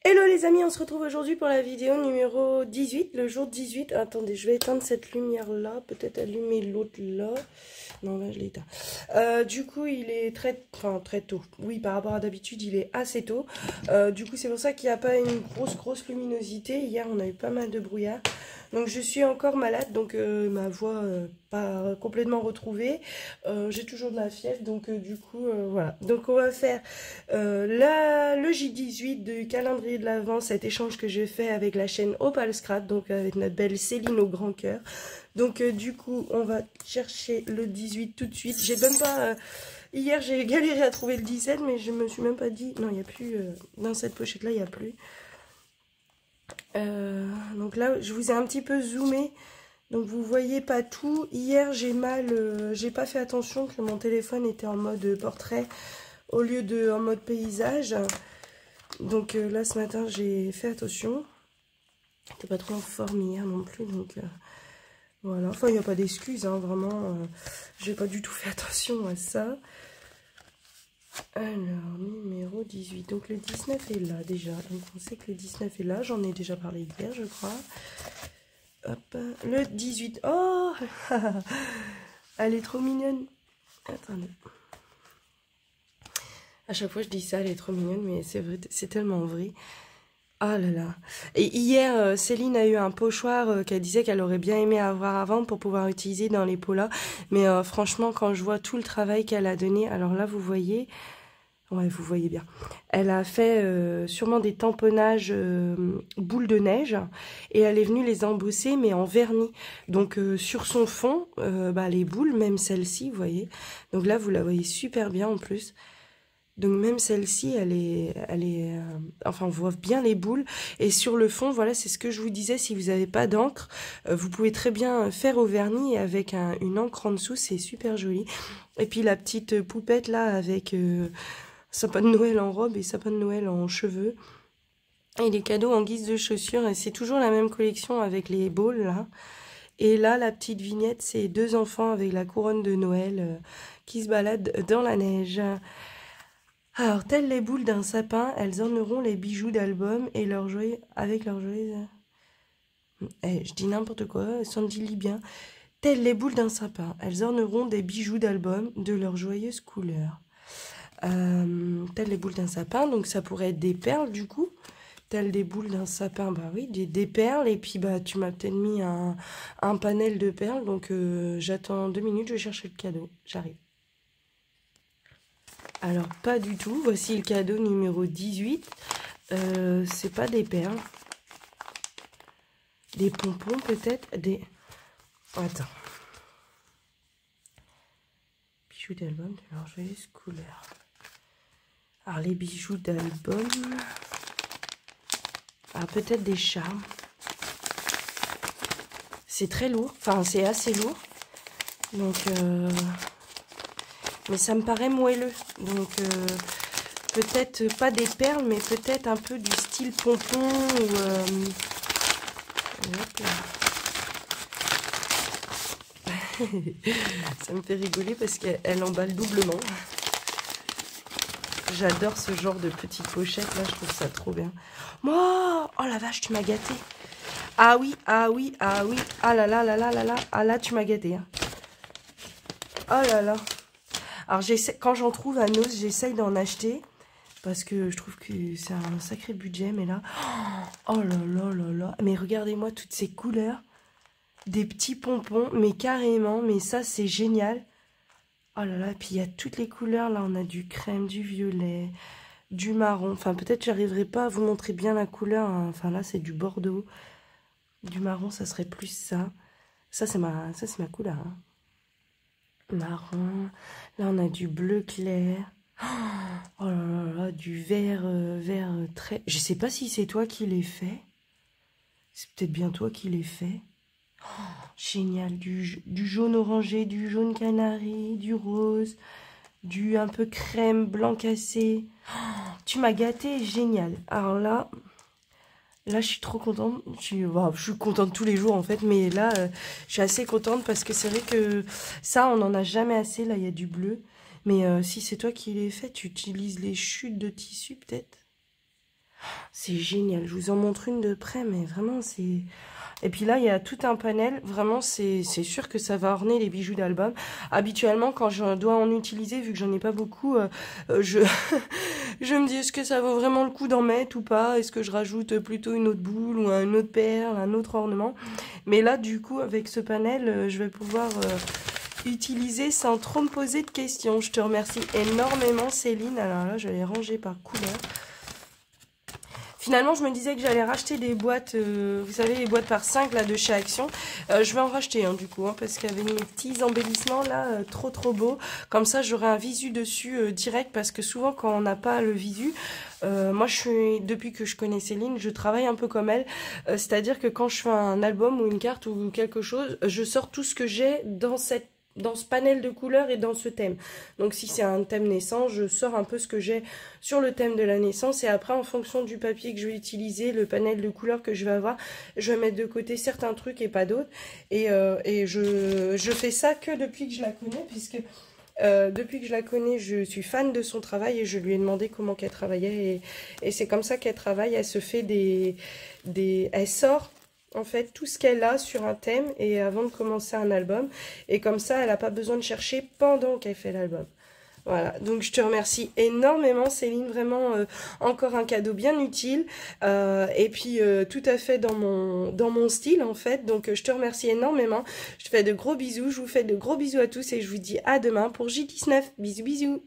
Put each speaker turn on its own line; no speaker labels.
Hello les amis, on se retrouve aujourd'hui pour la vidéo numéro 18, le jour 18. Attendez, je vais éteindre cette lumière là, peut-être allumer l'autre là. Non, là je l'ai éteint. Du coup, il est très tôt. Oui, par rapport à d'habitude, il est assez tôt. Du coup, c'est pour ça qu'il n'y a pas une grosse luminosité. Hier, on a eu pas mal de brouillard. Donc, je suis encore malade, donc ma voix pas complètement retrouvée. J'ai toujours de la fièvre, donc du coup, voilà. Donc, on va faire le J18 du calendrier de l'Avent, cet échange que j'ai fait avec la chaîne Opal Scrap, donc avec notre belle Céline au grand cœur. Donc du coup, on va chercher le 18 tout de suite. J'ai même pas... hier, j'ai galéré à trouver le 17, mais je me suis même pas dit... Non, il n'y a plus... dans cette pochette-là, il n'y a plus. Donc là, je vous ai un petit peu zoomé. Donc vous voyez pas tout. Hier, j'ai pas fait attention que mon téléphone était en mode portrait au lieu de en mode paysage. Donc là, ce matin, j'ai fait attention. J'étais pas trop en forme hier non plus, donc... voilà, enfin il n'y a pas d'excuses, hein, vraiment, j'ai pas du tout fait attention à ça. Alors, numéro 18, donc le 19 est là déjà, donc on sait que le 19 est là, j'en ai déjà parlé hier je crois. Hop, le 18, oh elle est trop mignonne. Attendez. À chaque fois je dis ça, elle est trop mignonne, mais c'est vrai, c'est tellement vrai. Ah là là. Et hier, Céline a eu un pochoir qu'elle disait qu'elle aurait bien aimé avoir avant pour pouvoir utiliser dans les polas. Mais franchement, quand je vois tout le travail qu'elle a donné, alors là, vous voyez, ouais, vous voyez bien. Elle a fait sûrement des tamponnages boules de neige et elle est venue les embosser, mais en vernis. Donc sur son fond, les boules, même celle-ci, vous voyez. Donc là, vous la voyez super bien en plus. Donc même celle-ci, enfin on voit bien les boules. Et sur le fond, voilà, c'est ce que je vous disais, si vous n'avez pas d'encre, vous pouvez très bien faire au vernis avec une encre en dessous, c'est super joli. Et puis la petite poupette là avec sapin de Noël en robe et sapin de Noël en cheveux. Et les cadeaux en guise de chaussures, et c'est toujours la même collection avec les baules là. Et là, la petite vignette, c'est deux enfants avec la couronne de Noël qui se baladent dans la neige. Alors, telles les boules d'un sapin, elles orneront les bijoux d'album et leurs joyeux... avec leurs joyeux... je dis n'importe quoi, Sandy lit bien. Telles les boules d'un sapin, elles orneront des bijoux d'album de leurs joyeuses couleurs. Telles les boules d'un sapin, donc ça pourrait être des perles du coup. Telles des boules d'un sapin, bah oui, des perles. Et puis, bah, tu m'as peut-être mis un panel de perles, donc j'attends 2 minutes, je vais chercher le cadeau. J'arrive. Alors, pas du tout. Voici le cadeau numéro 18. C'est pas des perles. Des pompons, peut-être. Attends. Bijoux d'album de leur joyeuse couleur. Alors, les bijoux d'album... Ah, peut-être des charmes. C'est très lourd. Enfin, c'est assez lourd. Donc... mais ça me paraît moelleux. Donc... peut-être pas des perles, mais peut-être un peu du style pompon ou... ça me fait rigoler parce qu'elle emballe doublement. J'adore ce genre de petites pochettes là, je trouve ça trop bien. Moi, oh la vache, tu m'as gâté. Ah oui, ah oui, ah oui. Ah là là là là là là. Ah là, tu m'as gâté. Hein. Oh là là. Alors quand j'en trouve à Nos, j'essaye d'en acheter. Parce que je trouve que c'est un sacré budget, mais là... Oh là là là là. Mais regardez-moi toutes ces couleurs. Des petits pompons, mais carrément. Mais ça, c'est génial. Oh là là, puis il y a toutes les couleurs. Là, on a du crème, du violet, du marron. Enfin, peut-être j'arriverai pas à vous montrer bien la couleur. Hein. Enfin, là, c'est du bordeaux. Du marron, ça serait plus ça. Ça, c'est ma couleur. Hein. Marron. Là, on a du bleu clair. Oh là là là, du vert, vert très... Je sais pas si c'est toi qui l'ai fait. C'est peut-être bien toi qui l'ai fait. Oh, génial, du jaune orangé, du jaune canari, du rose, du un peu crème blanc cassé. Oh, tu m'as gâté, génial. Alors là, je suis trop contente. Je suis contente tous les jours en fait, mais là, je suis assez contente parce que c'est vrai que ça, on n'en a jamais assez. Là, il y a du bleu. Mais si c'est toi qui l'as fait, tu utilises les chutes de tissu peut-être. C'est génial, je vous en montre une de près, mais vraiment c'est... Et puis là, il y a tout un panel, vraiment c'est sûr que ça va orner les bijoux d'album. Habituellement, quand je dois en utiliser, vu que j'en ai pas beaucoup, je, je me dis est-ce que ça vaut vraiment le coup d'en mettre ou pas? Est-ce que je rajoute plutôt une autre boule ou une autre perle, un autre ornement? Mais là, du coup, avec ce panel, je vais pouvoir utiliser sans trop me poser de questions. Je te remercie énormément, Céline. Alors là, je vais les ranger par couleur. Finalement, je me disais que j'allais racheter des boîtes, vous savez, les boîtes par 5 là, de chez Action. Je vais en racheter du coup, parce qu'avec mes petits embellissements là, trop beau. Comme ça, j'aurai un visu dessus direct, parce que souvent, quand on n'a pas le visu, moi, depuis que je connais Céline, je travaille un peu comme elle. C'est-à-dire que quand je fais un album ou une carte ou quelque chose, je sors tout ce que j'ai dans ce panel de couleurs et dans ce thème. Donc si c'est un thème naissance, je sors un peu ce que j'ai sur le thème de la naissance, et après en fonction du papier que je vais utiliser, le panel de couleurs que je vais avoir, je vais mettre de côté certains trucs et pas d'autres. Et je fais ça que depuis que je la connais, puisque depuis que je la connais, je suis fan de son travail, et je lui ai demandé comment qu'elle travaillait, et c'est comme ça qu'elle travaille. Elle se fait elle sort en fait tout ce qu'elle a sur un thème et avant de commencer un album, et comme ça elle n'a pas besoin de chercher pendant qu'elle fait l'album. Voilà, donc je te remercie énormément, Céline, vraiment encore un cadeau bien utile, et puis tout à fait dans mon style en fait. Donc je te remercie énormément, je te fais de gros bisous, je vous fais de gros bisous à tous, et je vous dis à demain pour J19. Bisous bisous.